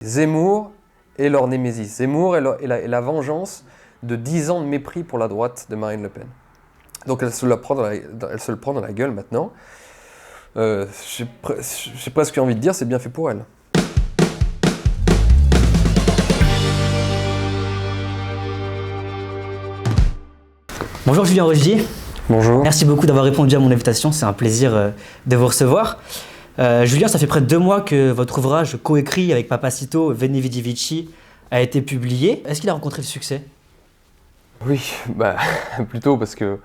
Zemmour et leur némésis. Zemmour et la vengeance de 10 ans de mépris pour la droite de Marine Le Pen. Donc elle se le prend dans la gueule maintenant. J'ai presque envie de dire, c'est bien fait pour elle. Bonjour Julien Rogier. Bonjour. Merci beaucoup d'avoir répondu à mon invitation, c'est un plaisir de vous recevoir. Julien, ça fait près de 2 mois que votre ouvrage coécrit avec Papacito, Veni Vidi Vici a été publié. Est-ce qu'il a rencontré le succès? Oui, plutôt parce que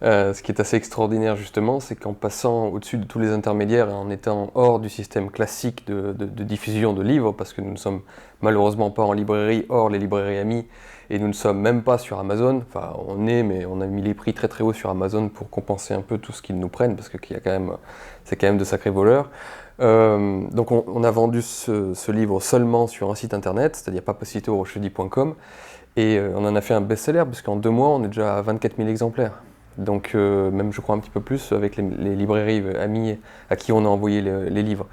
ce qui est assez extraordinaire justement, c'est qu'en passant au-dessus de tous les intermédiaires et en étant hors du système classique de diffusion de livres, parce que nous ne sommes malheureusement pas en librairie, hors les librairies amies, et nous ne sommes même pas sur Amazon, enfin mais on a mis les prix très très haut sur Amazon pour compenser un peu tout ce qu'ils nous prennent, parce que c'est quand même de sacrés voleurs. Donc on a vendu ce livre seulement sur un site internet, c'est-à-dire papacito-rochedi.com, et on en a fait un best-seller, parce qu'en 2 mois on est déjà à 24 000 exemplaires. Donc même je crois un petit peu plus avec les librairies amies à qui on a envoyé les livres.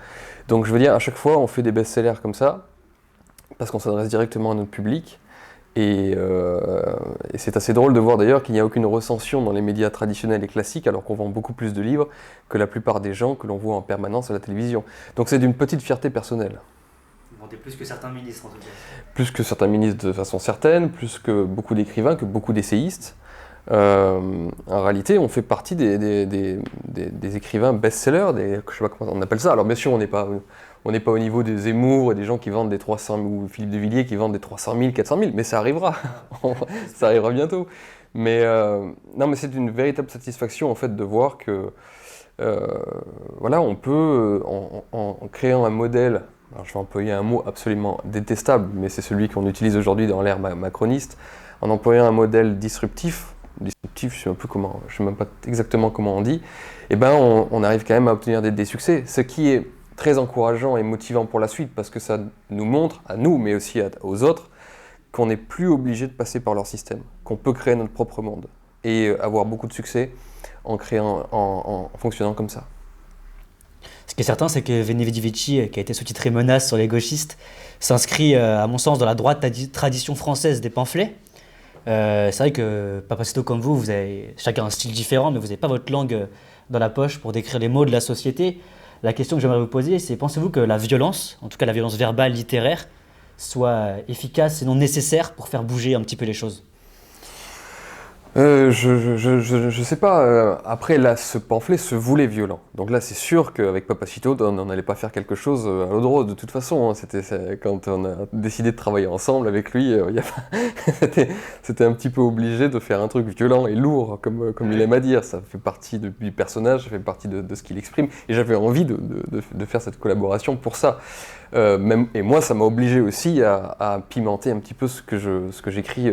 Donc je veux dire, à chaque fois on fait des best-sellers comme ça, parce qu'on s'adresse directement à notre public, et c'est assez drôle de voir d'ailleurs qu'il n'y a aucune recension dans les médias traditionnels et classiques, alors qu'on vend beaucoup plus de livres que la plupart des gens que l'on voit en permanence à la télévision. Donc c'est d'une petite fierté personnelle. Vous vendez plus que certains ministres en tout cas. Plus que certains ministres de façon certaine, plus que beaucoup d'écrivains, que beaucoup d'essayistes. En réalité, on fait partie des écrivains best-sellers, je sais pas comment on appelle ça. Alors bien sûr, on n'est pas au niveau des Zemmour et des gens qui vendent des 300 000, ou Philippe de Villiers qui vendent des 300 000, 400 000, mais ça arrivera, ça arrivera bientôt. Mais non, mais c'est une véritable satisfaction en fait de voir que voilà, on peut en créant un modèle. Alors, je vais employer un mot absolument détestable, mais c'est celui qu'on utilise aujourd'hui dans l'ère macroniste, en employant un modèle disruptif, je sais même pas exactement comment on dit, et on arrive quand même à obtenir des succès, ce qui est très encourageant et motivant pour la suite, parce que ça nous montre, à nous, mais aussi aux autres, qu'on n'est plus obligé de passer par leur système, qu'on peut créer notre propre monde, et avoir beaucoup de succès en fonctionnant comme ça. Ce qui est certain, c'est que Veni Vidi Vici, qui a été sous-titré Menace sur les gauchistes, s'inscrit à mon sens dans la droite tradition française des pamphlets. C'est vrai que Papacito comme vous avez chacun un style différent, mais vous n'avez pas votre langue dans la poche pour décrire les maux de la société. La question que j'aimerais vous poser, c'est pensez-vous que la violence, en tout cas la violence verbale, littéraire, soit efficace et non nécessaire pour faire bouger un petit peu les choses? Je sais pas. Après, là, ce pamphlet se voulait violent. Donc là, c'est sûr qu'avec Papacito, on n'allait pas faire quelque chose à l'eau de rose de toute façon. Quand on a décidé de travailler ensemble avec lui, c'était un petit peu obligé de faire un truc violent et lourd, comme il aime à dire. Ça fait partie du personnage, ça fait partie de ce qu'il exprime. Et j'avais envie de faire cette collaboration pour ça. Et moi, ça m'a obligé aussi à pimenter un petit peu ce que j'écris.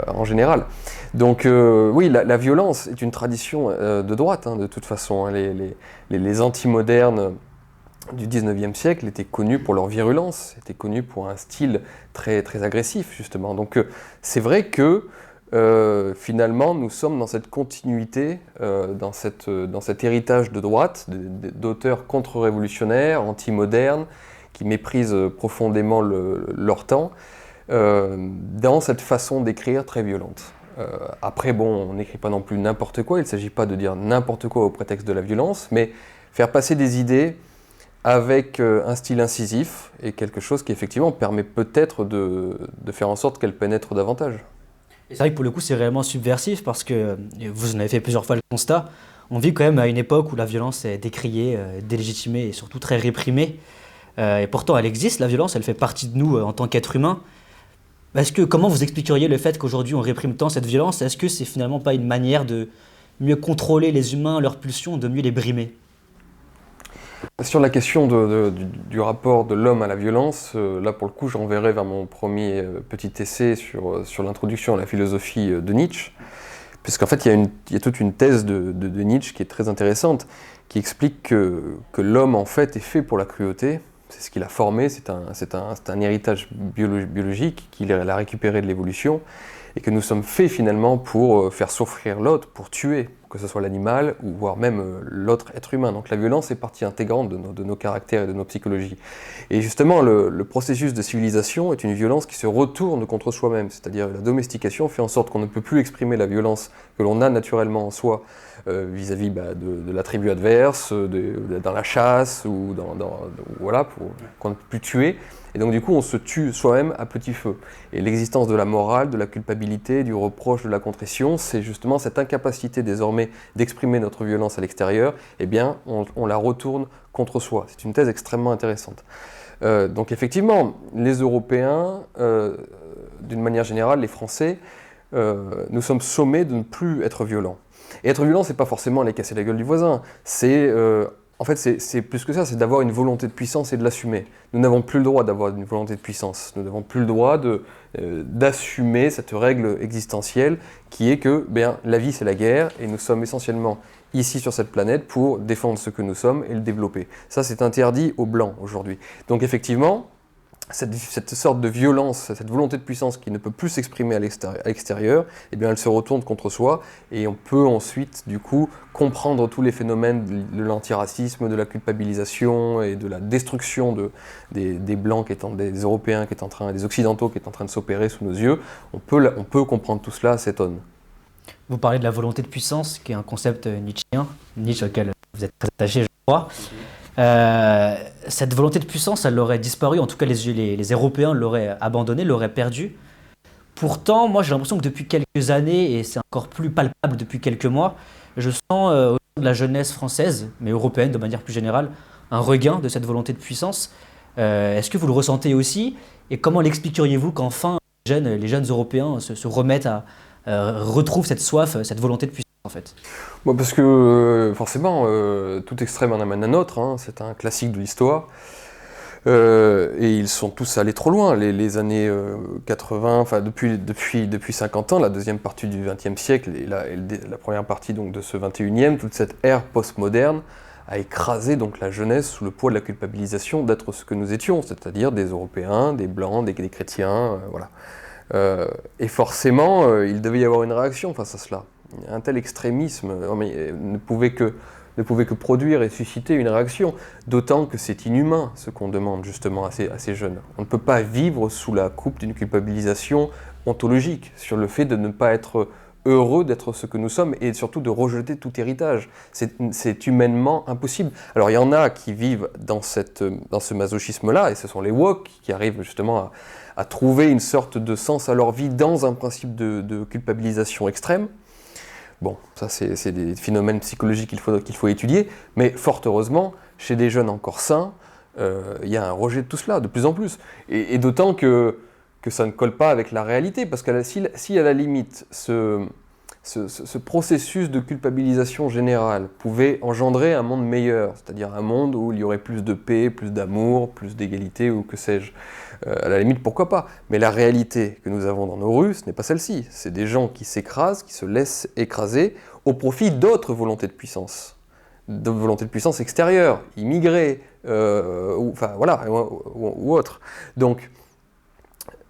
En général. Donc oui, la violence est une tradition de droite, de toute façon. Les anti-modernes du 19e siècle étaient connus pour leur virulence, étaient connus pour un style très, très agressif, justement. Donc c'est vrai que finalement, nous sommes dans cette continuité, dans cet héritage de droite, d'auteurs contre-révolutionnaires, anti-modernes, qui méprisent profondément leur temps, dans cette façon d'écrire très violente. Après, on n'écrit pas non plus n'importe quoi, il ne s'agit pas de dire n'importe quoi au prétexte de la violence, mais faire passer des idées avec un style incisif et quelque chose qui effectivement permet peut-être de faire en sorte qu'elle pénètre davantage. Et c'est vrai que pour le coup, c'est réellement subversif parce que, vous en avez fait plusieurs fois le constat, on vit quand même à une époque où la violence est décriée, délégitimée et surtout très réprimée. Et pourtant, elle existe, la violence, elle fait partie de nous en tant qu'être humain. Comment vous expliqueriez le fait qu'aujourd'hui on réprime tant cette violence? Est-ce que c'est finalement pas une manière de mieux contrôler les humains, leurs pulsions, de mieux les brimer? Sur la question du rapport de l'homme à la violence, là pour le coup j'enverrai vers mon premier petit essai sur l'introduction à la philosophie de Nietzsche, puisqu'en fait il y a toute une thèse de Nietzsche qui est très intéressante, qui explique que l'homme en fait est fait pour la cruauté, c'est ce qu'il a formé, c'est un héritage biologique qu'il a récupéré de l'évolution, et que nous sommes faits finalement pour faire souffrir l'autre, pour tuer, que ce soit l'animal ou voire même l'autre être humain. Donc la violence est partie intégrante de nos caractères et de nos psychologies. Et justement, le processus de civilisation est une violence qui se retourne contre soi-même, c'est-à-dire la domestication fait en sorte qu'on ne peut plus exprimer la violence que l'on a naturellement en soi vis-à-vis de la tribu adverse, dans la chasse ou voilà, qu'on ne peut plus tuer. Et donc du coup, on se tue soi-même à petit feu. Et l'existence de la morale, de la culpabilité, du reproche, de la contrition, c'est justement cette incapacité désormais d'exprimer notre violence à l'extérieur, eh bien, on la retourne contre soi. C'est une thèse extrêmement intéressante. Donc effectivement, les Européens, d'une manière générale, les Français, nous sommes sommés de ne plus être violents. Et être violent, c'est pas forcément aller casser la gueule du voisin, en fait, c'est plus que ça, c'est d'avoir une volonté de puissance et de l'assumer. Nous n'avons plus le droit d'avoir une volonté de puissance. Nous n'avons plus le droit d'assumer cette règle existentielle qui est que la vie, c'est la guerre et nous sommes essentiellement ici sur cette planète pour défendre ce que nous sommes et le développer. Ça, c'est interdit aux Blancs aujourd'hui. Donc effectivement, cette sorte de violence, cette volonté de puissance qui ne peut plus s'exprimer à l'extérieur, eh bien elle se retourne contre soi et on peut ensuite du coup comprendre tous les phénomènes de l'antiracisme, de la culpabilisation et de la destruction des Blancs, des Européens, des Occidentaux qui est en train de s'opérer sous nos yeux. On peut comprendre tout cela à cette aune. Vous parlez de la volonté de puissance, qui est un concept nietzschéen, Nietzsche auquel vous êtes très attaché, je crois. Cette volonté de puissance, elle aurait disparu, en tout cas les Européens l'auraient abandonnée, l'auraient perdue. Pourtant, moi j'ai l'impression que depuis quelques années, et c'est encore plus palpable depuis quelques mois, je sens au sein de la jeunesse française, mais européenne de manière plus générale, un regain de cette volonté de puissance. Est-ce que vous le ressentez aussi? Et comment l'expliqueriez-vous qu'enfin les jeunes Européens se remettent retrouvent cette soif, cette volonté de puissance en fait? Bon, parce que forcément, tout extrême en amène un autre, hein, c'est un classique de l'histoire. Et ils sont tous allés trop loin. Les années 80, enfin depuis 50 ans, la deuxième partie du XXe siècle et la première partie donc, de ce XXIe, toute cette ère postmoderne a écrasé donc la jeunesse sous le poids de la culpabilisation d'être ce que nous étions, c'est-à-dire des Européens, des Blancs, des chrétiens, voilà. Et forcément, il devait y avoir une réaction face à cela. Un tel extrémisme ne pouvait que produire et susciter une réaction, d'autant que c'est inhumain ce qu'on demande justement à ces jeunes. On ne peut pas vivre sous la coupe d'une culpabilisation ontologique sur le fait de ne pas être heureux d'être ce que nous sommes et surtout de rejeter tout héritage. C'est humainement impossible. Alors il y en a qui vivent dans ce masochisme-là, et ce sont les woke qui arrivent justement à trouver une sorte de sens à leur vie dans un principe de culpabilisation extrême. Bon, ça c'est des phénomènes psychologiques qu'il faut étudier, mais fort heureusement, chez des jeunes encore sains, il y a un rejet de tout cela, de plus en plus. Et d'autant que ça ne colle pas avec la réalité, parce que si à la limite ce processus de culpabilisation générale pouvait engendrer un monde meilleur, c'est-à-dire un monde où il y aurait plus de paix, plus d'amour, plus d'égalité, ou que sais-je, à la limite, pourquoi pas? Mais la réalité que nous avons dans nos rues, ce n'est pas celle-ci. C'est des gens qui s'écrasent, qui se laissent écraser au profit d'autres volontés de puissance. De volontés de puissance extérieures, immigrées, ou autres. Donc,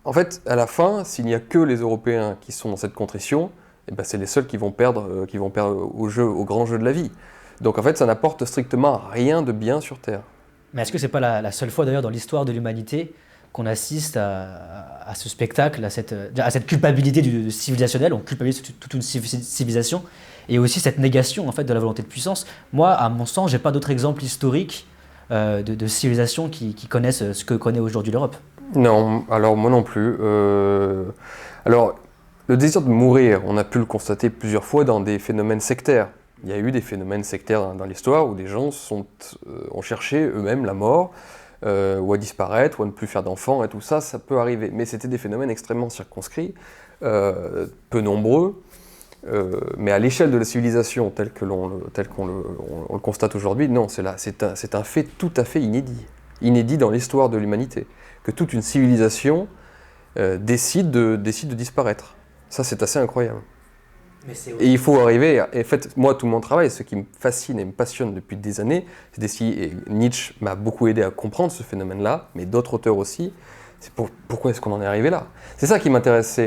en fait, à la fin, s'il n'y a que les Européens qui sont dans cette contrition, eh ben, c'est les seuls qui vont perdre au grand jeu de la vie. Donc en fait, ça n'apporte strictement rien de bien sur Terre. Mais est-ce que c'est pas la seule fois d'ailleurs dans l'histoire de l'humanité qu'on assiste à ce spectacle, à cette culpabilité civilisationnelle, on culpabilise toute une civilisation, et aussi cette négation en fait, de la volonté de puissance. Moi, à mon sens, j'ai pas d'autres exemples historiques de civilisations qui connaissent ce que connaît aujourd'hui l'Europe. Non, alors moi non plus. Alors, le désir de mourir, on a pu le constater plusieurs fois dans des phénomènes sectaires. Il y a eu des phénomènes sectaires dans l'histoire où des gens ont cherché eux-mêmes la mort, ou à disparaître, ou à ne plus faire d'enfants, et tout ça, ça peut arriver. Mais c'était des phénomènes extrêmement circonscrits, peu nombreux, mais à l'échelle de la civilisation tel qu'on le constate aujourd'hui, non, c'est un fait tout à fait inédit dans l'histoire de l'humanité, que toute une civilisation décide de disparaître. Ça, c'est assez incroyable. Et il faut arriver, et en fait, moi, tout mon travail, ce qui me fascine et me passionne depuis des années, c'est d'essayer, et Nietzsche m'a beaucoup aidé à comprendre ce phénomène-là, mais d'autres auteurs aussi, c'est pourquoi est-ce qu'on en est arrivé là? C'est ça qui m'intéresse,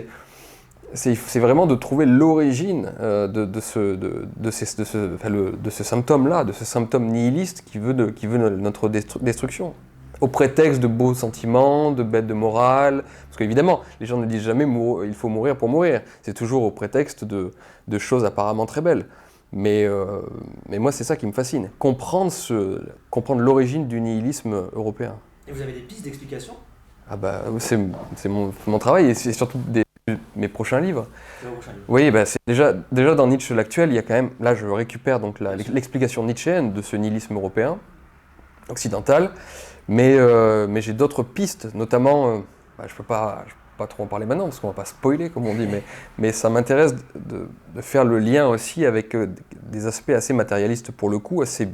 c'est vraiment de trouver l'origine de ce symptôme-là, de ce symptôme nihiliste qui veut notre destruction. Au prétexte de beaux sentiments, de bêtes de morale, parce qu'évidemment, les gens ne disent jamais il faut mourir pour mourir, c'est toujours au prétexte de choses apparemment très belles. Mais moi, c'est ça qui me fascine, comprendre l'origine du nihilisme européen. Et vous avez des pistes d'explication? Ah bah, c'est mon travail, et c'est surtout mes prochains livres. Oui, bah c'est déjà dans Nietzsche l'actuel, il y a quand même, là je récupère donc l'explication nietzschéenne de ce nihilisme européen, occidental, mais j'ai d'autres pistes, notamment, je peux pas trop en parler maintenant parce qu'on va pas spoiler comme on dit, mais ça m'intéresse de faire le lien aussi avec des aspects assez matérialistes pour le coup, assez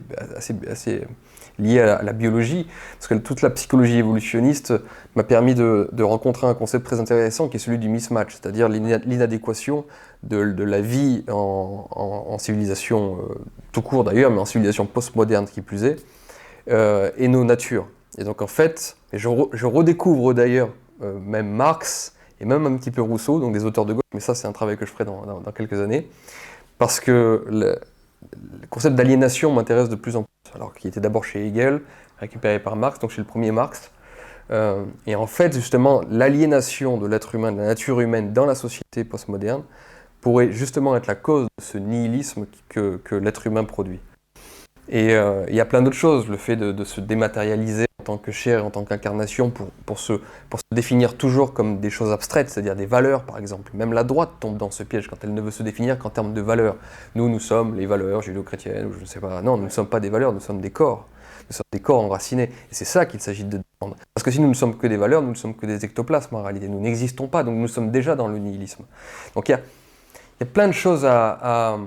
liés à la biologie, parce que toute la psychologie évolutionniste m'a permis de rencontrer un concept très intéressant qui est celui du mismatch, c'est-à-dire l'inadéquation de la vie en civilisation tout court d'ailleurs, mais en civilisation postmoderne qui plus est, et nos natures. Et donc en fait, je redécouvre d'ailleurs même Marx et même un petit peu Rousseau, donc des auteurs de gauche, mais ça c'est un travail que je ferai dans quelques années, parce que le concept d'aliénation m'intéresse de plus en plus, alors qu'il était d'abord chez Hegel, récupéré par Marx, donc chez le premier Marx. Et en fait, justement, l'aliénation de l'être humain, de la nature humaine dans la société postmoderne, pourrait justement être la cause de ce nihilisme que l'être humain produit. Et il y a plein d'autres choses, le fait de se dématérialiser en tant que chair, en tant qu'incarnation, pour se définir toujours comme des choses abstraites, c'est-à-dire des valeurs par exemple. Même la droite tombe dans ce piège quand elle ne veut se définir qu'en termes de valeurs. Nous sommes les valeurs judéo-chrétiennes, ou je ne sais pas. Non, nous ne sommes pas des valeurs, nous sommes des corps. Nous sommes des corps enracinés. Et c'est ça qu'il s'agit de défendre. Parce que si nous ne sommes que des valeurs, nous ne sommes que des ectoplasmes en réalité. Nous n'existons pas, donc nous sommes déjà dans le nihilisme. Donc il y a plein de choses à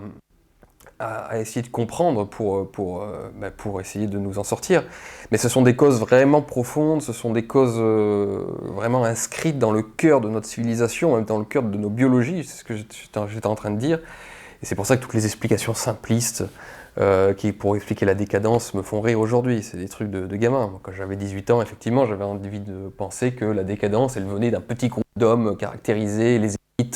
essayer de comprendre pour essayer de nous en sortir. Mais ce sont des causes vraiment profondes, ce sont des causes vraiment inscrites dans le cœur de notre civilisation, même dans le cœur de nos biologies, c'est ce que j'étais en train de dire. Et c'est pour ça que toutes les explications simplistes qui, pour expliquer la décadence, me font rire aujourd'hui. C'est des trucs de gamin. Moi, quand j'avais 18 ans, effectivement, j'avais envie de penser que la décadence, elle venait d'un petit groupe d'hommes caractérisés, les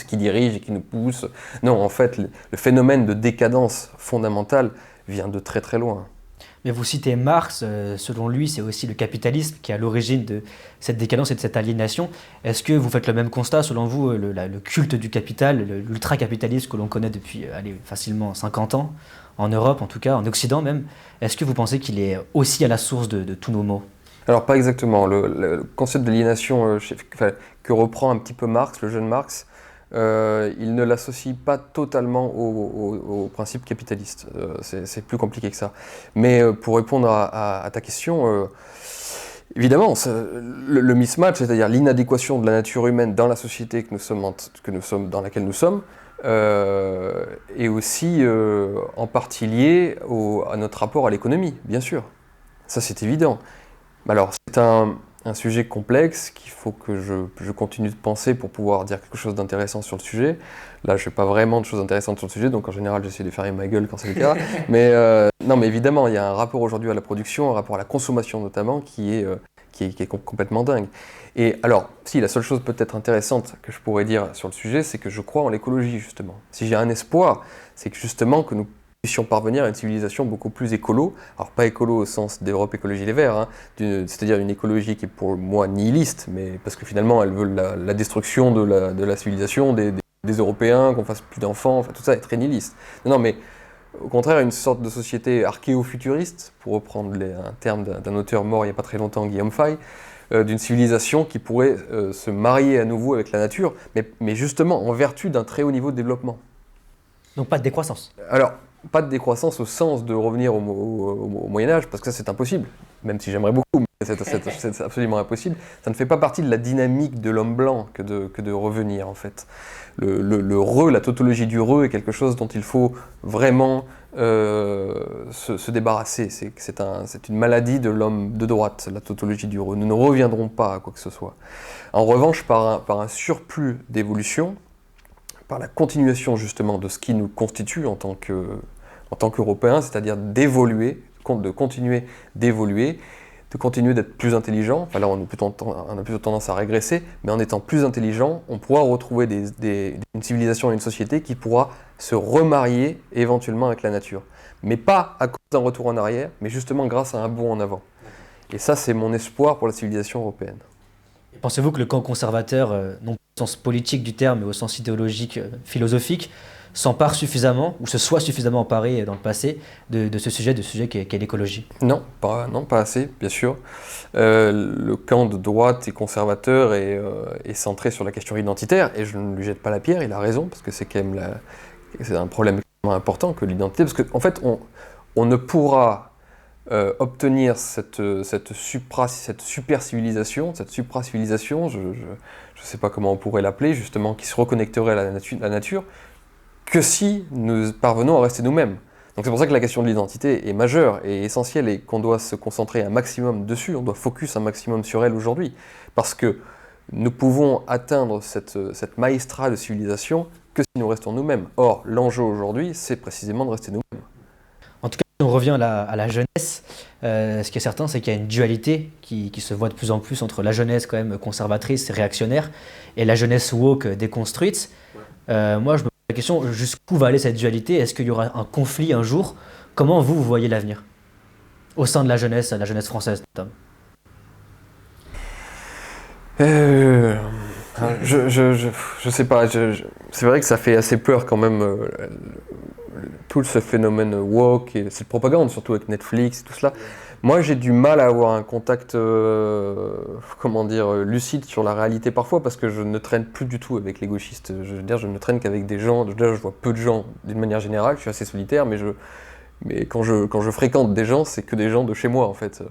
qui dirige et qui nous pousse. Non, en fait, le phénomène de décadence fondamentale vient de très très loin. Mais vous citez Marx, selon lui, c'est aussi le capitalisme qui est à l'origine de cette décadence et de cette aliénation. Est-ce que vous faites le même constat, selon vous, le culte du capital, l'ultra-capitalisme que l'on connaît depuis facilement 50 ans, en Europe en tout cas, en Occident même, est-ce que vous pensez qu'il est aussi à la source de tous nos maux ? Alors pas exactement. Le concept d'aliénation que reprend un petit peu Marx, le jeune Marx, il ne l'associe pas totalement au principe capitaliste. C'est plus compliqué que ça. Mais pour répondre à ta question, évidemment, le mismatch, c'est-à-dire l'inadéquation de la nature humaine dans la société dans laquelle nous sommes, est aussi en partie lié à notre rapport à l'économie, bien sûr. Ça, c'est évident. Alors, c'est un sujet complexe qu'il faut que je continue de penser pour pouvoir dire quelque chose d'intéressant sur le sujet. Là, je n'ai pas vraiment de choses intéressantes sur le sujet, donc en général, j'essaie de fermer ma gueule quand c'est le cas. Mais non, mais évidemment, il y a un rapport aujourd'hui à la production, un rapport à la consommation notamment, qui est complètement dingue. Et alors, si la seule chose peut-être intéressante que je pourrais dire sur le sujet, c'est que je crois en l'écologie, justement. Si j'ai un espoir, c'est que justement que nous puissions parvenir à une civilisation beaucoup plus écolo, alors pas écolo au sens d'Europe Écologie Les Verts, hein, c'est-à-dire une écologie qui est pour moi nihiliste, mais parce que finalement elle veut la destruction de la civilisation, des Européens, qu'on fasse plus d'enfants, enfin tout ça est très nihiliste. Non, mais au contraire une sorte de société archéo-futuriste, pour reprendre un terme d'un auteur mort il n'y a pas très longtemps, Guillaume Fay, d'une civilisation qui pourrait se marier à nouveau avec la nature, mais justement en vertu d'un très haut niveau de développement. Donc pas de décroissance. Alors, pas de décroissance au sens de revenir au Moyen-Âge, parce que ça c'est impossible, même si j'aimerais beaucoup, mais c'est absolument impossible. Ça ne fait pas partie de la dynamique de l'homme blanc que de revenir, en fait. La tautologie du re est quelque chose dont il faut vraiment se débarrasser. C'est une maladie de l'homme de droite, la tautologie du re. Nous ne reviendrons pas à quoi que ce soit. En revanche, par un surplus d'évolution, par la continuation justement de ce qui nous constitue en tant qu'Européens, c'est-à-dire d'évoluer, de continuer d'évoluer, de continuer d'être plus intelligent. Enfin là, on a plutôt tendance à régresser, mais en étant plus intelligent, on pourra retrouver une civilisation et une société qui pourra se remarier éventuellement avec la nature. Mais pas à cause d'un retour en arrière, mais justement grâce à un bond en avant. Et ça, c'est mon espoir pour la civilisation européenne. Et pensez-vous que le camp conservateur, non pas au sens politique du terme, mais au sens idéologique, philosophique, s'empare suffisamment, ou se soit suffisamment emparé dans le passé, de ce sujet, qu'est l'écologie? Non, pas assez, bien sûr. Le camp de droite et conservateur est centré sur la question identitaire, et je ne lui jette pas la pierre, il a raison, parce que c'est quand même c'est un problème extrêmement important que l'identité, parce qu'en fait, on ne pourra obtenir cette super civilisation, je ne sais pas comment on pourrait l'appeler, justement, qui se reconnecterait à la nature, que si nous parvenons à rester nous-mêmes. Donc c'est pour ça que la question de l'identité est majeure et essentielle et qu'on doit se concentrer un maximum dessus, on doit focus un maximum sur elle aujourd'hui. Parce que nous pouvons atteindre cette maestra de civilisation que si nous restons nous-mêmes. Or, l'enjeu aujourd'hui, c'est précisément de rester nous-mêmes. En tout cas, si on revient à la jeunesse, ce qui est certain, c'est qu'il y a une dualité qui se voit de plus en plus entre la jeunesse quand même conservatrice et réactionnaire et la jeunesse woke déconstruite. Moi, je me pose la question, jusqu'où va aller cette dualité? Est-ce qu'il y aura un conflit un jour? Comment vous voyez l'avenir au sein de la jeunesse française notamment? Je sais pas, c'est vrai que ça fait assez peur quand même, tout ce phénomène woke et cette propagande, surtout avec Netflix et tout cela. Moi, j'ai du mal à avoir un contact, lucide sur la réalité parfois, parce que je ne traîne plus du tout avec les gauchistes. Je veux dire, je ne traîne qu'avec des gens, déjà je vois peu de gens d'une manière générale, je suis assez solitaire, mais quand je fréquente des gens, c'est que des gens de chez moi en fait.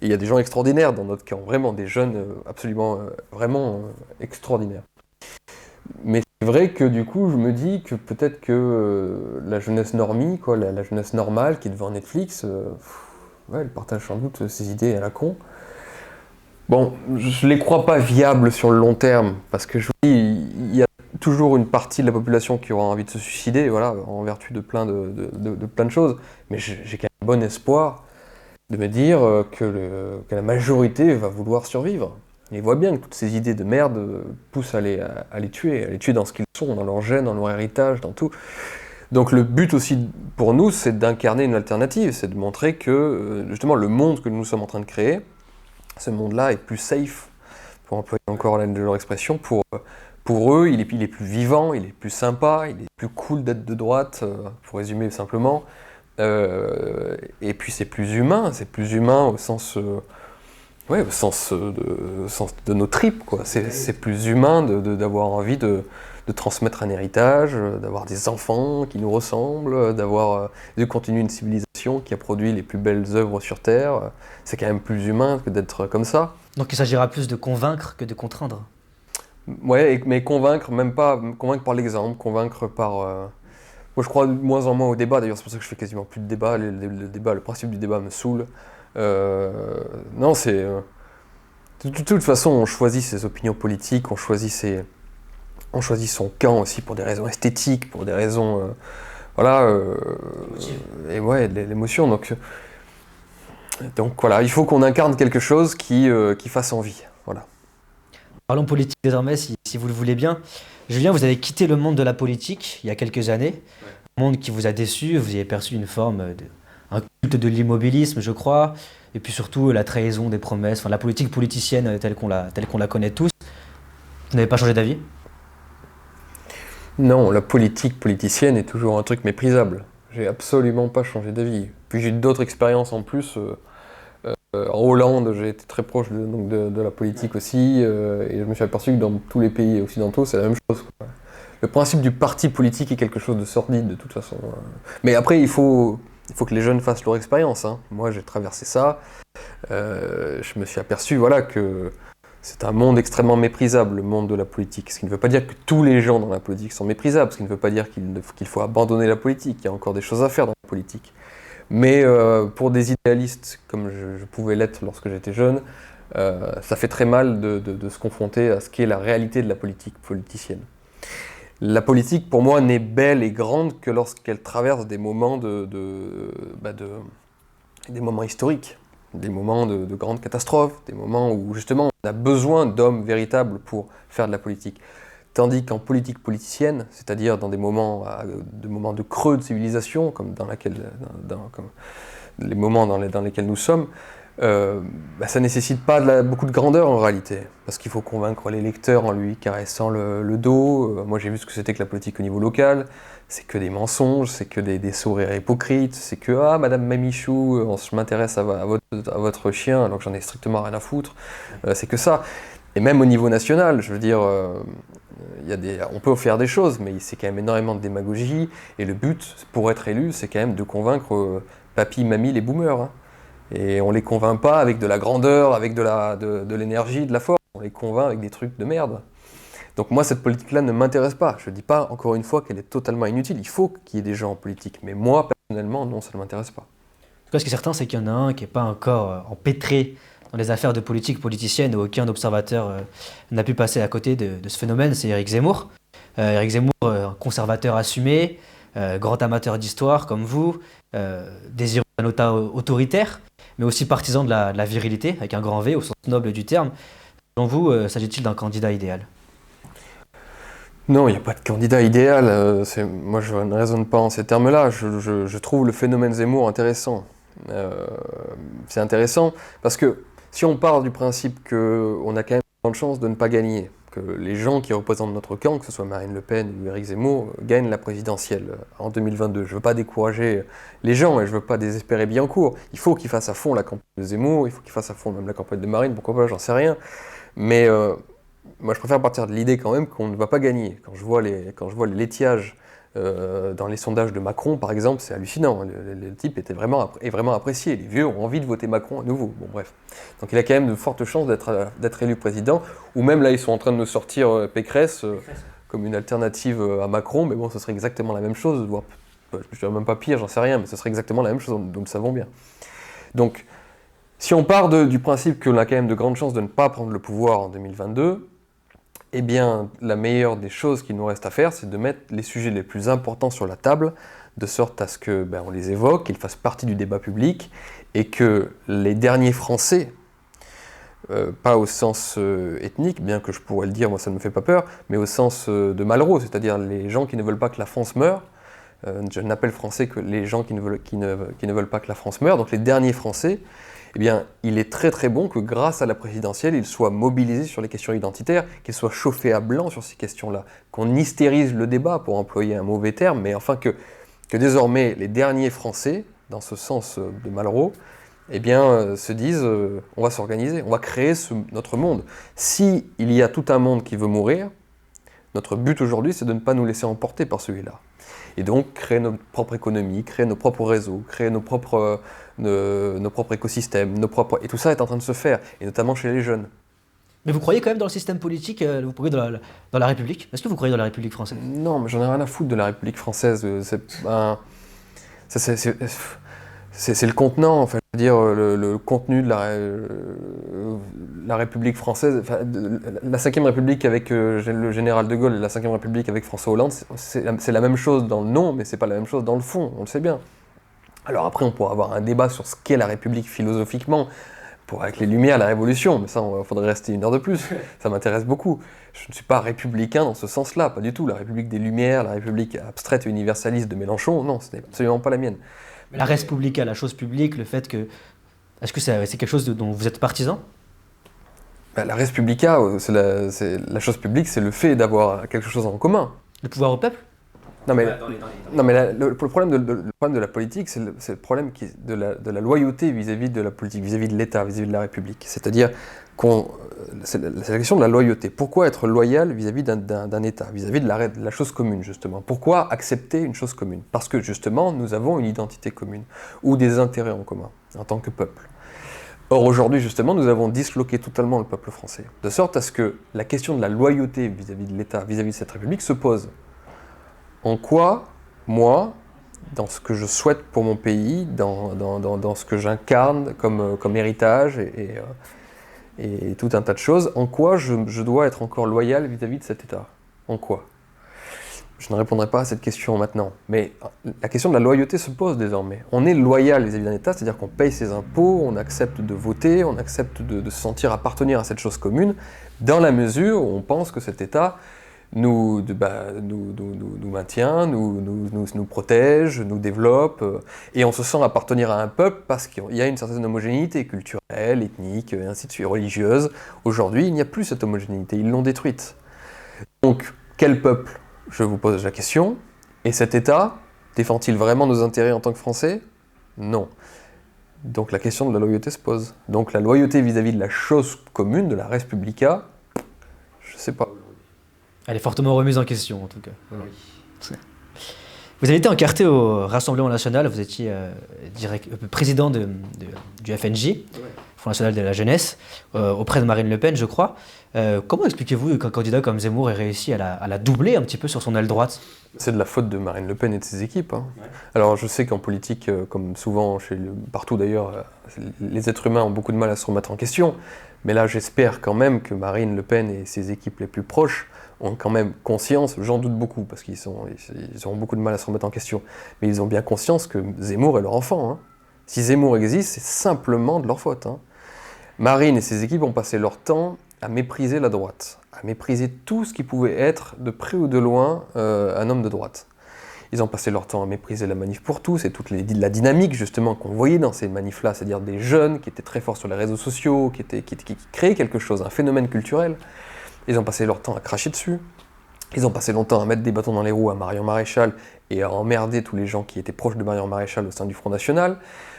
Et il y a des gens extraordinaires dans notre camp, vraiment des jeunes absolument, vraiment extraordinaires. Mais c'est vrai que du coup, je me dis que peut-être que la jeunesse normie, quoi, la jeunesse normale qui est devant Netflix, ouais, elle partage sans doute ses idées à la con. Bon, je les crois pas viables sur le long terme, parce que je vous dis, il y a toujours une partie de la population qui aura envie de se suicider, voilà, en vertu de plein de choses. Mais j'ai quand même bon espoir de me dire que la majorité va vouloir survivre. Et ils voient bien que toutes ces idées de merde poussent à les tuer dans ce qu'ils sont, dans leur gène, dans leur héritage, dans tout. Donc le but aussi pour nous, c'est d'incarner une alternative, c'est de montrer que justement le monde que nous sommes en train de créer, ce monde-là est plus safe, pour employer encore leur expression, pour eux, il est plus vivant, il est plus sympa, il est plus cool d'être de droite, pour résumer simplement. Et puis c'est plus humain au sens, ouais, au sens de nos tripes, quoi. C'est plus humain d'avoir envie de transmettre un héritage, d'avoir des enfants qui nous ressemblent, de continuer une civilisation qui a produit les plus belles œuvres sur Terre. C'est quand même plus humain que d'être comme ça. Donc il s'agira plus de convaincre que de contraindre. Ouais, mais convaincre, même pas convaincre par l'exemple, convaincre par... Moi je crois de moins en moins au débat, d'ailleurs c'est pour ça que je fais quasiment plus de débat, le principe du débat me saoule. Non, c'est... de toute façon, on choisit ses opinions politiques, on choisit son camp aussi pour des raisons esthétiques, pour des raisons... et ouais, l'émotion. Donc voilà, il faut qu'on incarne quelque chose qui fasse envie. Voilà. Parlons politique désormais, si vous le voulez bien. Julien, vous avez quitté le monde de la politique il y a quelques années, un monde qui vous a déçu, vous y avez perçu un culte de l'immobilisme, je crois, et puis surtout la trahison des promesses, enfin la politique politicienne telle qu'on la connaît tous. Vous n'avez pas changé d'avis? Non, la politique politicienne est toujours un truc méprisable. J'ai absolument pas changé d'avis. Puis j'ai eu d'autres expériences en plus. En Hollande, j'ai été très proche de la politique aussi, et je me suis aperçu que dans tous les pays occidentaux, c'est la même chose, quoi. Le principe du parti politique est quelque chose de sordide de toute façon. Mais après, il faut que les jeunes fassent leur expérience, hein. Moi, j'ai traversé ça. Je me suis aperçu, voilà, que c'est un monde extrêmement méprisable, le monde de la politique. Ce qui ne veut pas dire que tous les gens dans la politique sont méprisables, ce qui ne veut pas dire qu'il faut abandonner la politique. Il y a encore des choses à faire dans la politique. Mais pour des idéalistes, comme je pouvais l'être lorsque j'étais jeune, ça fait très mal de se confronter à ce qu'est la réalité de la politique politicienne. La politique, pour moi, n'est belle et grande que lorsqu'elle traverse des moments des moments historiques, des moments de grandes catastrophes, des moments où justement on a besoin d'hommes véritables pour faire de la politique. Tandis qu'en politique politicienne, c'est-à-dire dans des moments, de creux de civilisation, comme comme les moments dans lesquels nous sommes, ça ne nécessite pas beaucoup de grandeur en réalité, parce qu'il faut convaincre l'électeur en lui caressant le dos. Moi j'ai vu ce que c'était que la politique au niveau local, c'est que des mensonges, c'est que des sourires hypocrites, c'est que « Ah, Madame Mamichou, je m'intéresse à votre chien alors que j'en ai strictement rien à foutre », c'est que ça. Et même au niveau national, je veux dire, on peut faire des choses, mais c'est quand même énormément de démagogie, et le but, pour être élu, c'est quand même de convaincre papy, mamie, les boomers, hein. Et on les convainc pas avec de la grandeur, avec de l'énergie, de la force. On les convainc avec des trucs de merde. Donc moi, cette politique-là ne m'intéresse pas. Je ne dis pas, encore une fois, qu'elle est totalement inutile. Il faut qu'il y ait des gens en politique. Mais moi, personnellement, non, ça ne m'intéresse pas. En tout cas, ce qui est certain, c'est qu'il y en a un qui n'est pas encore empêtré dans les affaires de politique politicienne où aucun observateur n'a pu passer à côté de ce phénomène, c'est Éric Zemmour. Éric Zemmour, un conservateur assumé, grand amateur d'histoire comme vous, désireux d'un État autoritaire, mais aussi partisan de la virilité, avec un grand V au sens noble du terme. Selon vous, s'agit-il d'un candidat idéal ? Non, il n'y a pas de candidat idéal. Moi, je ne raisonne pas en ces termes-là. Je trouve le phénomène Zemmour intéressant. C'est intéressant parce que si on part du principe qu'on a quand même de chance de ne pas gagner, que les gens qui représentent notre camp, que ce soit Marine Le Pen ou Éric Zemmour, gagnent la présidentielle en 2022. Je ne veux pas décourager les gens et je ne veux pas désespérer Biancourt. Il faut qu'ils fassent à fond la campagne de Zemmour, il faut qu'ils fassent à fond même la campagne de Marine, pourquoi pas, j'en sais rien. Mais moi je préfère partir de l'idée quand même qu'on ne va pas gagner. Quand je vois les laitiages dans les sondages de Macron, par exemple, c'est hallucinant. Le type est vraiment apprécié. Les vieux ont envie de voter Macron à nouveau. Bon, bref. Donc il a quand même de fortes chances d'être élu président. Ou même là, ils sont en train de nous sortir Pécresse comme une alternative à Macron. Mais bon, ce serait exactement la même chose. Voire, je dirais même pas pire, j'en sais rien, mais ce serait exactement la même chose. Nous le savons bien. Donc, si on part du principe qu'on a quand même de grandes chances de ne pas prendre le pouvoir en 2022, eh bien, la meilleure des choses qu'il nous reste à faire, c'est de mettre les sujets les plus importants sur la table, de sorte à ce que on les évoque, qu'ils fassent partie du débat public, et que les derniers Français, pas au sens ethnique, bien que je pourrais le dire, moi ça ne me fait pas peur, mais au sens de Malraux, c'est-à-dire les gens qui ne veulent pas que la France meure. Je n'appelle français que les gens qui ne veulent pas que la France meure, donc les derniers Français. Eh bien, il est très très bon que grâce à la présidentielle, il soit mobilisé sur les questions identitaires, qu'il soit chauffé à blanc sur ces questions-là, qu'on hystérise le débat, pour employer un mauvais terme, mais enfin que désormais les derniers Français, dans ce sens de Malraux, eh bien, se disent on va s'organiser, on va créer notre monde. Si il y a tout un monde qui veut mourir, notre but aujourd'hui, c'est de ne pas nous laisser emporter par celui-là. Et donc, créer notre propre économie, créer nos propres réseaux, créer nos propres écosystèmes, et tout ça est en train de se faire, et notamment chez les jeunes. Mais vous croyez quand même dans le système politique, vous croyez dans la République ? Est-ce que vous croyez dans la République française ? Non, mais j'en ai rien à foutre de la République française. C'est le contenant, enfin, je veux dire, le contenu de la République française, enfin, la 5e République avec le général de Gaulle et la 5e République avec François Hollande, c'est la même chose dans le nom, mais c'est pas la même chose dans le fond, on le sait bien. Alors après, on pourra avoir un débat sur ce qu'est la République philosophiquement, avec les Lumières, la Révolution, mais ça, il faudrait rester une heure de plus, ça m'intéresse beaucoup. Je ne suis pas républicain dans ce sens-là, pas du tout. La République des Lumières, la République abstraite et universaliste de Mélenchon, non, ce n'est absolument pas la mienne. La res publica, la chose publique, le fait que... Est-ce que c'est quelque chose dont vous êtes partisan ? La res publica, la chose publique, c'est le fait d'avoir quelque chose en commun. Le pouvoir au peuple ? Non mais le problème de la politique, c'est le problème de la loyauté vis-à-vis de la politique, vis-à-vis de l'État, vis-à-vis de la République. C'est-à-dire c'est la question de la loyauté. Pourquoi être loyal vis-à-vis d'un État, vis-à-vis de la chose commune, justement ? Pourquoi accepter une chose commune ? Parce que, justement, nous avons une identité commune, ou des intérêts en commun, en tant que peuple. Or, aujourd'hui, justement, nous avons disloqué totalement le peuple français, de sorte à ce que la question de la loyauté vis-à-vis de l'État, vis-à-vis de cette République, se pose. En quoi, moi, dans ce que je souhaite pour mon pays, dans ce que j'incarne comme héritage et tout un tas de choses, en quoi je dois être encore loyal vis-à-vis de cet État ? En quoi ? je ne répondrai pas à cette question maintenant. Mais la question de la loyauté se pose désormais. On est loyal vis-à-vis d'un État, c'est-à-dire qu'on paye ses impôts, on accepte de voter, on accepte de se sentir appartenir à cette chose commune, dans la mesure où on pense que cet État nous maintient, nous protège, nous développe, et on se sent appartenir à un peuple parce qu'il y a une certaine homogénéité culturelle, ethnique, et ainsi de suite, religieuse. Aujourd'hui, il n'y a plus cette homogénéité, ils l'ont détruite. Donc, quel peuple? Je vous pose la question. Et cet État, défend-il vraiment nos intérêts en tant que Français? Non. Donc la question de la loyauté se pose. Donc la loyauté vis-à-vis de la chose commune, de la res publica, je sais pas. Elle est fortement remise en question, en tout cas. Voilà. Vous avez été encarté au Rassemblement National, vous étiez président du FNJ, Front National de la Jeunesse, auprès de Marine Le Pen, je crois. Comment expliquez-vous qu'un candidat comme Zemmour ait réussi à la doubler un petit peu sur son aile droite? C'est de la faute de Marine Le Pen et de ses équipes. Hein. Ouais. Alors je sais qu'en politique, comme souvent, partout d'ailleurs, les êtres humains ont beaucoup de mal à se remettre en question. Mais là, j'espère quand même que Marine Le Pen et ses équipes les plus proches ont quand même conscience, j'en doute beaucoup, parce qu'ils auront beaucoup de mal à se remettre en question, mais ils ont bien conscience que Zemmour est leur enfant. Hein. Si Zemmour existe, c'est simplement de leur faute. Hein. Marine et ses équipes ont passé leur temps à mépriser la droite, à mépriser tout ce qui pouvait être, de près ou de loin, un homme de droite. Ils ont passé leur temps à mépriser la manif pour tous et toute la dynamique justement qu'on voyait dans ces manifs-là, c'est-à-dire des jeunes qui étaient très forts sur les réseaux sociaux, qui créaient quelque chose, un phénomène culturel. Ils ont passé leur temps à cracher dessus. Ils ont passé longtemps à mettre des bâtons dans les roues à Marion Maréchal et à emmerder tous les gens qui étaient proches de Marion Maréchal au sein du Front National.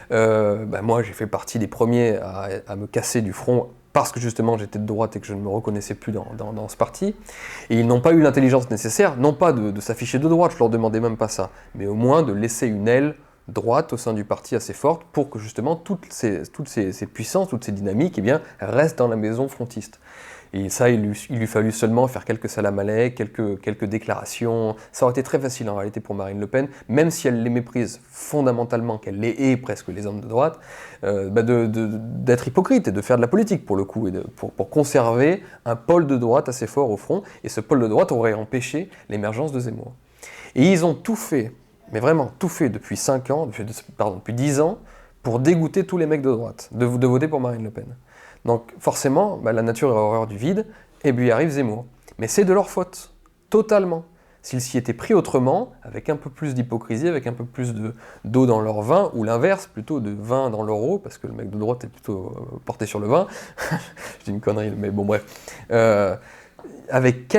Moi, j'ai fait partie des premiers à me casser du front parce que justement j'étais de droite et que je ne me reconnaissais plus dans ce parti. Et ils n'ont pas eu l'intelligence nécessaire, non pas de s'afficher de droite, je leur demandais même pas ça, mais au moins de laisser une aile droite au sein du parti assez forte pour que justement toutes ces puissances, toutes ces dynamiques, restent dans la maison frontiste. Et ça, il lui fallut seulement faire quelques salam-alek, quelques déclarations. Ça aurait été très facile en réalité pour Marine Le Pen, même si elle les méprise fondamentalement, qu'elle les hait presque les hommes de droite, d'être hypocrite et de faire de la politique pour le coup, et pour conserver un pôle de droite assez fort au front. Et ce pôle de droite aurait empêché l'émergence de Zemmour. Et ils ont tout fait, mais vraiment tout fait depuis 10 ans, pour dégoûter tous les mecs de droite, de voter pour Marine Le Pen. Donc forcément, la nature est horreur du vide, et puis arrive Zemmour. Mais c'est de leur faute, totalement. S'ils s'y étaient pris autrement, avec un peu plus d'hypocrisie, avec un peu plus d'eau dans leur vin, ou l'inverse, plutôt de vin dans leur eau, parce que le mec de droite est plutôt porté sur le vin, je dis une connerie, mais bon bref, avec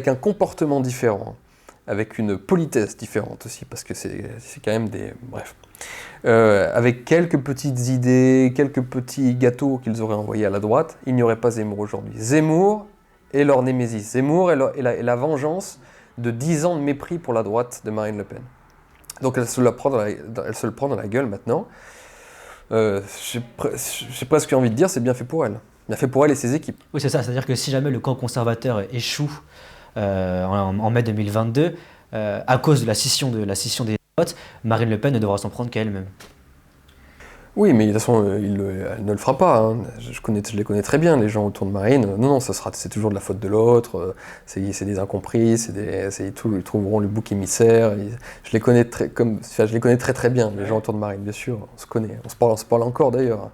un comportement différent, avec une politesse différente aussi, parce que c'est quand même des... Bref. Avec quelques petites idées, quelques petits gâteaux qu'ils auraient envoyés à la droite, il n'y aurait pas Zemmour aujourd'hui. Zemmour est leur némésis. Zemmour est la vengeance de 10 ans de mépris pour la droite de Marine Le Pen. Donc elle se le prend dans la gueule maintenant. J'ai presque envie de dire, c'est bien fait pour elle. Bien fait pour elle et ses équipes. Oui, c'est ça. C'est-à-dire que si jamais le camp conservateur échoue en mai 2022, à cause de la scission des votes, Marine Le Pen ne devra s'en prendre qu'à elle-même. Oui, mais de toute façon, elle ne le fera pas. Hein. Je les connais très bien, les gens autour de Marine. Non, c'est toujours de la faute de l'autre. C'est des incompris. Ils trouveront le bouc émissaire. Je les connais très très bien, les gens autour de Marine, bien sûr. On se connaît. On se parle encore d'ailleurs. Ça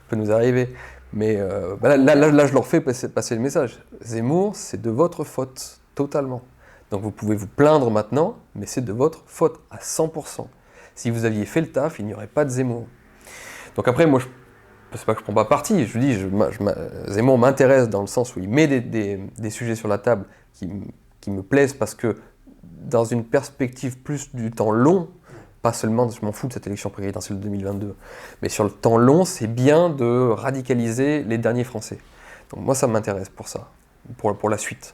peut nous arriver. Mais là, je leur fais passer le message. Zemmour, c'est de votre faute, totalement. Donc vous pouvez vous plaindre maintenant, mais c'est de votre faute, à 100%. Si vous aviez fait le taf, il n'y aurait pas de Zemmour. Donc après, moi, c'est pas que je prends pas parti, je dis, Zemmour m'intéresse dans le sens où il met des sujets sur la table qui me plaisent parce que dans une perspective plus du temps long, pas seulement, je m'en fous de cette élection présidentielle de 2022, mais sur le temps long, c'est bien de radicaliser les derniers Français. Donc moi, ça m'intéresse pour ça, pour la suite.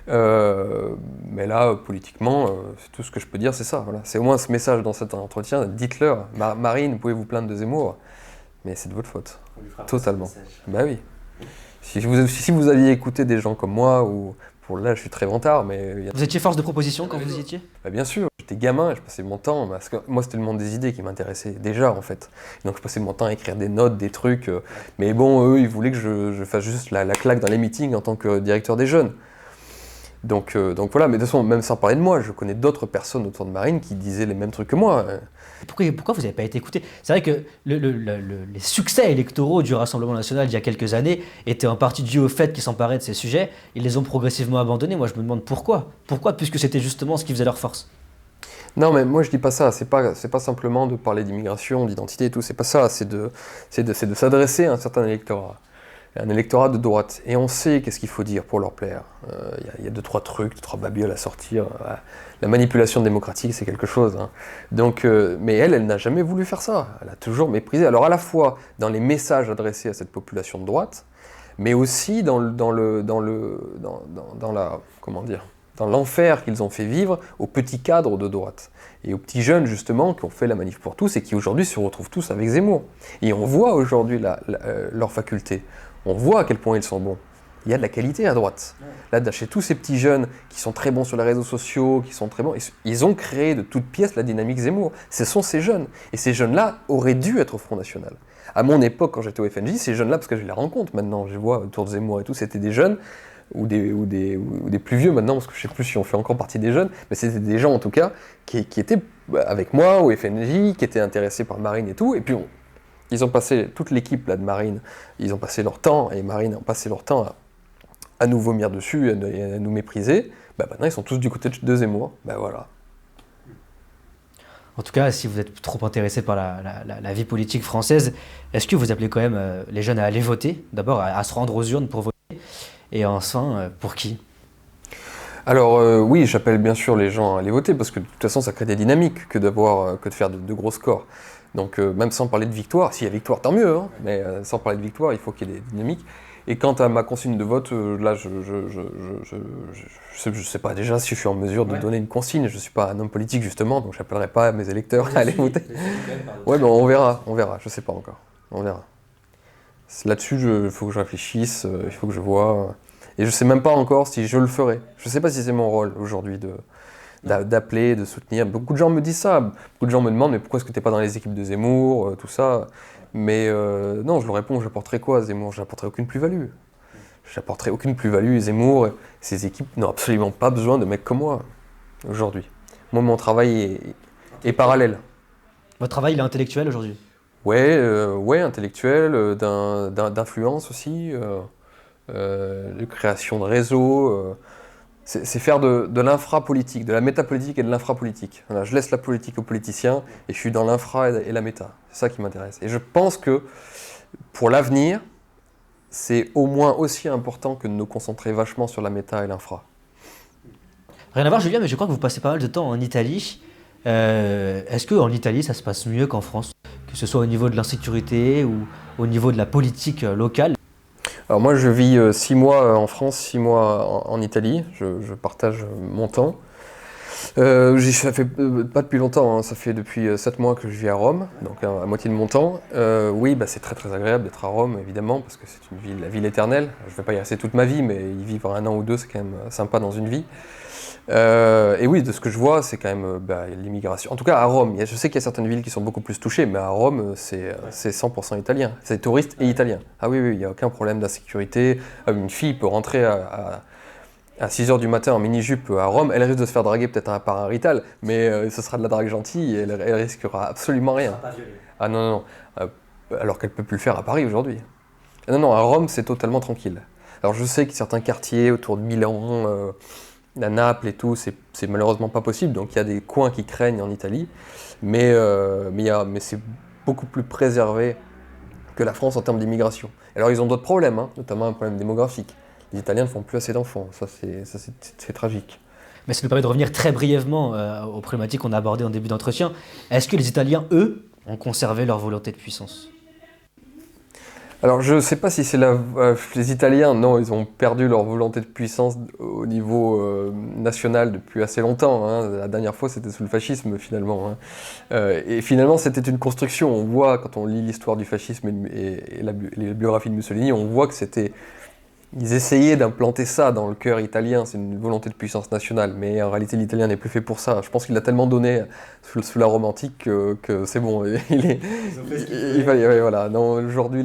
Mais là, politiquement, c'est tout ce que je peux dire, c'est ça. Voilà. C'est au moins ce message dans cet entretien, dites-leur, Marine, vous pouvez vous plaindre de Zemmour, mais c'est de votre faute. Totalement. Bah oui. Si vous aviez écouté des gens comme moi, là je suis très vantard, mais... Vous étiez force de proposition quand vous y étiez ? Bah bien sûr, j'étais gamin, je passais mon temps, parce que moi c'était le monde des idées qui m'intéressait déjà en fait. Donc je passais mon temps à écrire des notes, des trucs, mais bon, eux ils voulaient que je fasse juste la claque dans les meetings en tant que directeur des jeunes. Donc voilà, mais de toute façon, même sans parler de moi, je connais d'autres personnes autour de Marine qui disaient les mêmes trucs que moi. Pourquoi vous n'avez pas été écouté? C'est vrai que les succès électoraux du Rassemblement national il y a quelques années étaient en partie dus au fait qu'ils s'emparaient de ces sujets. Ils les ont progressivement abandonnés. Moi, je me demande pourquoi. Pourquoi? Puisque c'était justement ce qui faisait leur force. Non, mais moi je dis pas ça, c'est pas simplement de parler d'immigration, d'identité et tout, c'est pas ça, c'est de s'adresser à un certain électorat. Un électorat de droite. Et on sait qu'est-ce qu'il faut dire pour leur plaire. Il y a deux, trois trucs, deux, trois babioles à sortir. La manipulation démocratique, c'est quelque chose. Hein. Donc, mais elle n'a jamais voulu faire ça. Elle a toujours méprisé. Alors à la fois dans les messages adressés à cette population de droite, mais aussi dans l'enfer qu'ils ont fait vivre aux petits cadres de droite. Et aux petits jeunes, justement, qui ont fait la manif pour tous et qui aujourd'hui se retrouvent tous avec Zemmour. Et on voit aujourd'hui leur faculté. On voit à quel point ils sont bons. Il y a de la qualité à droite. Là, chez tous ces petits jeunes qui sont très bons sur les réseaux sociaux, qui sont très bons, ils ont créé de toutes pièces la dynamique Zemmour. Ce sont ces jeunes. Et ces jeunes-là auraient dû être au Front National. À mon époque, quand j'étais au FNJ, ces jeunes-là, parce que je les rencontre maintenant, je vois autour de Zemmour et tout, c'était des jeunes, ou des plus vieux maintenant, parce que je ne sais plus si on fait encore partie des jeunes, mais c'était des gens en tout cas qui étaient avec moi au FNJ, qui étaient intéressés par Marine et tout, et puis ils ont passé, toute l'équipe là, de Marine, ils ont passé leur temps, et Marine ont passé leur temps à nous vomir dessus, et à nous mépriser. Maintenant ils sont tous du côté de Zemmour, voilà. En tout cas, si vous êtes trop intéressé par la vie politique française, est-ce que vous appelez quand même les jeunes à aller voter? D'abord, à se rendre aux urnes pour voter, et enfin, pour qui? Alors oui, j'appelle bien sûr les gens à aller voter, parce que de toute façon ça crée des dynamiques que de faire de gros scores. Donc même sans parler de victoire, s'il y a victoire tant mieux, hein, mais sans parler de victoire, il faut qu'il y ait des dynamiques. Et quant à ma consigne de vote, là je sais pas déjà si je suis en mesure de donner une consigne, je suis pas un homme politique justement, donc j'appellerai pas mes électeurs à aller voter. Ouais, on verra, je sais pas encore, on verra. Là-dessus, il faut que je réfléchisse, il faut que je vois. Et je sais même pas encore si je le ferai. Je sais pas si c'est mon rôle aujourd'hui d'appeler, de soutenir. Beaucoup de gens me disent ça. Beaucoup de gens me demandent mais pourquoi est-ce que t'es pas dans les équipes de Zemmour, tout ça. Mais non, je leur réponds, j'apporterai quoi à Zemmour? J'apporterai aucune plus-value. J'apporterai aucune plus-value. Zemmour, ces équipes n'ont absolument pas besoin de mecs comme moi aujourd'hui. Moi, mon travail est parallèle. Votre travail, il est intellectuel aujourd'hui? Ouais, intellectuel, d'influence aussi. De création de réseaux. C'est faire de l'infrapolitique, de la métapolitique et de l'infrapolitique. Voilà, je laisse la politique aux politiciens et je suis dans l'infra et la méta. C'est ça qui m'intéresse. Et je pense que pour l'avenir, c'est au moins aussi important que de nous concentrer vachement sur la méta et l'infra. Rien à voir, Julien, mais je crois que vous passez pas mal de temps en Italie. Est-ce qu'en Italie, ça se passe mieux qu'en France? Que ce soit au niveau de l'insécurité ou au niveau de la politique locale? Alors moi je vis 6 mois en France, 6 mois en Italie, je partage mon temps. Ça fait pas depuis longtemps, hein, ça fait depuis 7 mois que je vis à Rome, donc à moitié de mon temps. Oui, c'est très très agréable d'être à Rome évidemment, parce que c'est la ville éternelle. Je ne vais pas y rester toute ma vie, mais y vivre 1 an ou 2, c'est quand même sympa dans une vie. Et oui, de ce que je vois, c'est quand même l'immigration. En tout cas, à Rome, je sais qu'il y a certaines villes qui sont beaucoup plus touchées, mais à Rome, c'est 100% italien. C'est touristes et italiens. Ah oui, il n'y a aucun problème d'insécurité. Une fille peut rentrer à 6h du matin en mini-jupe à Rome, elle risque de se faire draguer peut-être par un rital, mais ce sera de la drague gentille et elle risquera absolument rien. Ah non. Alors qu'elle peut plus le faire à Paris aujourd'hui. Non, à Rome, c'est totalement tranquille. Alors je sais que certains quartiers autour de Milan, à Naples et tout, c'est malheureusement pas possible, donc il y a des coins qui craignent en Italie, mais c'est beaucoup plus préservé que la France en termes d'immigration. Alors ils ont d'autres problèmes, hein, notamment un problème démographique. Les Italiens ne font plus assez d'enfants, ça c'est tragique. Mais ça nous permet de revenir très brièvement aux problématiques qu'on a abordées en début d'entretien. Est-ce que les Italiens, eux, ont conservé leur volonté de puissance? Alors je ne sais pas si c'est les Italiens, non, ils ont perdu leur volonté de puissance au niveau national depuis assez longtemps. Hein. La dernière fois c'était sous le fascisme finalement. Hein. Et finalement c'était une construction. On voit quand on lit l'histoire du fascisme et la biographie de Mussolini, on voit que ils essayaient d'implanter ça dans le cœur italien, c'est une volonté de puissance nationale, mais en réalité l'italien n'est plus fait pour ça. Je pense qu'il a tellement donné sous la Rome antique que c'est bon. Voilà. Non, aujourd'hui,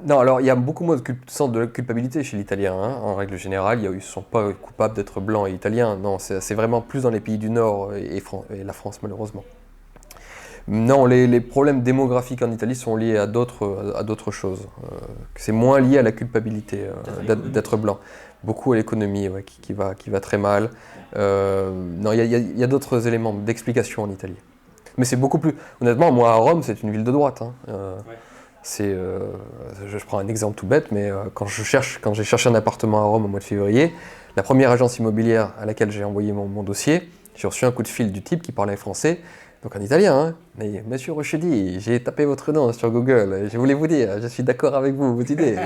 Non, alors il y a beaucoup moins de sens de culpabilité chez l'italien, hein. En règle générale, ils ne sont pas coupables d'être blancs et italiens. Non, c'est vraiment plus dans les pays du Nord et la France, malheureusement. Non, les problèmes démographiques en Italie sont liés à d'autres choses. C'est moins lié à la culpabilité d'être blanc. Beaucoup à l'économie, ouais, qui va très mal. Non, il y a d'autres éléments d'explication en Italie. Mais c'est beaucoup plus... Honnêtement, moi, à Rome, c'est une ville de droite, hein. Je prends un exemple tout bête, mais quand j'ai cherché un appartement à Rome au mois de février, la première agence immobilière à laquelle j'ai envoyé mon dossier, j'ai reçu un coup de fil du type qui parlait français, donc en italien, hein. Mais Monsieur Rochedi, j'ai tapé votre nom sur Google, je voulais vous dire, je suis d'accord avec vous, vos idées.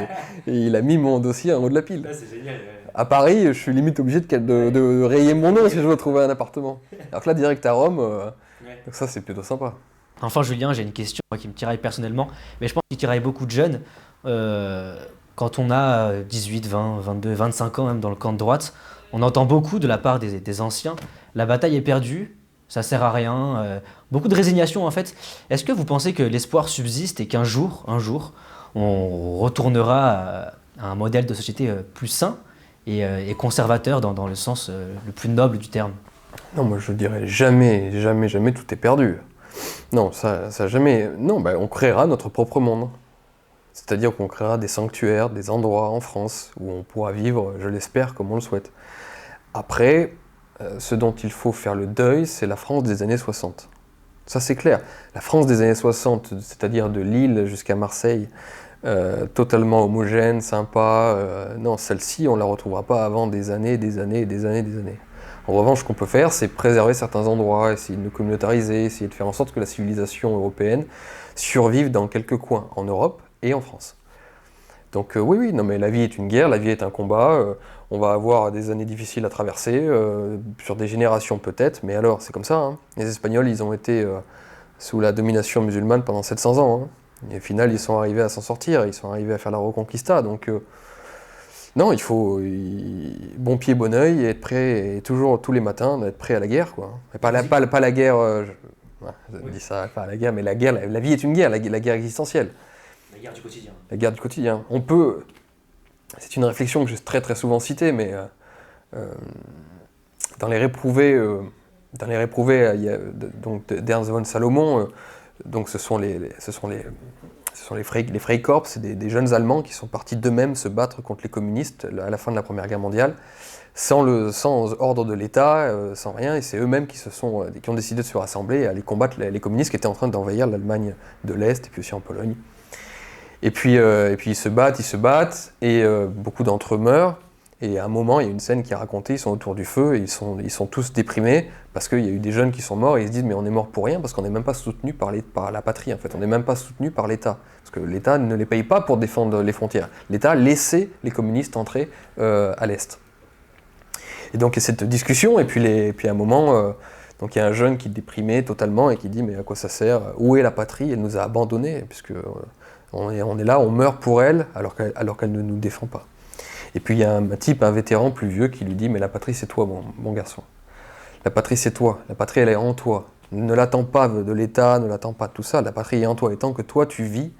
Et il a mis mon dossier en haut de la pile. Là, c'est génial. Ouais. À Paris, je suis limite obligé de rayer mon nom si je veux trouver un appartement. Alors que là, direct à Rome, donc ça c'est plutôt sympa. Enfin, Julien, j'ai une question moi, qui me tiraille personnellement, mais je pense qu'il tiraille beaucoup de jeunes. Quand on a 18, 20, 22, 25 ans, même dans le camp de droite, on entend beaucoup de la part des anciens, la bataille est perdue, ça sert à rien, beaucoup de résignation en fait. Est-ce que vous pensez que l'espoir subsiste et qu'un jour, on retournera à un modèle de société plus sain et conservateur dans le sens le plus noble du terme? Non, moi je dirais jamais, jamais, jamais tout est perdu. Non, ça jamais. Non, on créera notre propre monde. C'est-à-dire qu'on créera des sanctuaires, des endroits en France où on pourra vivre, je l'espère, comme on le souhaite. Après, ce dont il faut faire le deuil, c'est la France des années 60. Ça c'est clair. La France des années 60, c'est-à-dire de Lille jusqu'à Marseille, totalement homogène, sympa, non, celle-ci, on ne la retrouvera pas avant des années, des années, des années, des années. En revanche, ce qu'on peut faire, c'est préserver certains endroits, essayer de nous communautariser, essayer de faire en sorte que la civilisation européenne survive dans quelques coins, en Europe et en France. Donc oui, non mais la vie est une guerre, la vie est un combat, on va avoir des années difficiles à traverser, sur des générations peut-être, mais alors c'est comme ça, hein. Les Espagnols, ils ont été sous la domination musulmane pendant 700 ans, hein. Et au final, ils sont arrivés à s'en sortir, ils sont arrivés à faire la Reconquista, donc... non, il faut bon pied, bon oeil, et être prêt, et toujours, tous les matins, être prêt à la guerre, quoi. Et pas la guerre, je dis ça, pas à la guerre, mais la guerre, la vie est une guerre, la guerre existentielle. La guerre du quotidien. La guerre du quotidien. On peut, c'est une réflexion que j'ai très très souvent citée, mais dans les réprouvés, il y a, donc d'Ernst von Salomon, donc ce sont les Freikorps, c'est des jeunes Allemands qui sont partis d'eux-mêmes se battre contre les communistes à la fin de la Première Guerre mondiale, sans ordre de l'État, sans rien, et c'est eux-mêmes qui ont décidé de se rassembler et aller combattre les communistes qui étaient en train d'envahir l'Allemagne de l'Est, et puis aussi en Pologne. Et puis ils se battent, et beaucoup d'entre eux meurent. Et à un moment, il y a une scène qui est racontée, ils sont autour du feu, et ils sont tous déprimés, parce qu'il y a eu des jeunes qui sont morts, et ils se disent, mais on est mort pour rien, parce qu'on n'est même pas soutenu par la patrie, en fait. On n'est même pas soutenu par l'État. Parce que l'État ne les paye pas pour défendre les frontières. L'État a laissé les communistes entrer à l'Est. Et donc, il y a cette discussion, et puis à un moment, donc il y a un jeune qui est déprimé totalement, et qui dit, mais à quoi ça sert? Où est la patrie? Elle nous a abandonnés, puisque on est là, on meurt pour elle, alors qu'elle ne nous défend pas. Et puis il y a un vétéran plus vieux qui lui dit « Mais la patrie c'est toi, mon garçon. La patrie c'est toi, la patrie elle est en toi. Ne l'attends pas de l'État, ne l'attends pas de tout ça, la patrie est en toi. Et tant que toi tu vis,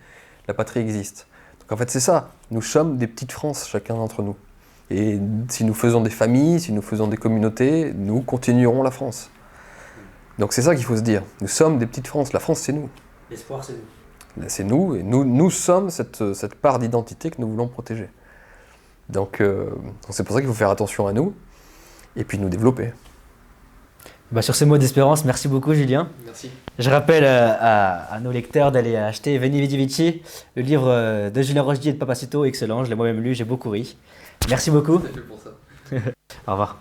la patrie existe. » Donc en fait c'est ça, nous sommes des petites France, chacun d'entre nous. Et si nous faisons des familles, si nous faisons des communautés, nous continuerons la France. Donc c'est ça qu'il faut se dire, nous sommes des petites France, la France c'est nous. L'espoir c'est nous. C'est nous, et nous sommes cette part d'identité que nous voulons protéger. Donc c'est pour ça qu'il faut faire attention à nous, et puis nous développer. Sur ces mots d'espérance, merci beaucoup Julien. Merci. Je rappelle à nos lecteurs d'aller acheter Veni Vidi Vici, le livre de Julien Rochedi et de Papacito, excellent, je l'ai moi-même lu, j'ai beaucoup ri. Merci beaucoup. C'est fait pour ça. Au revoir.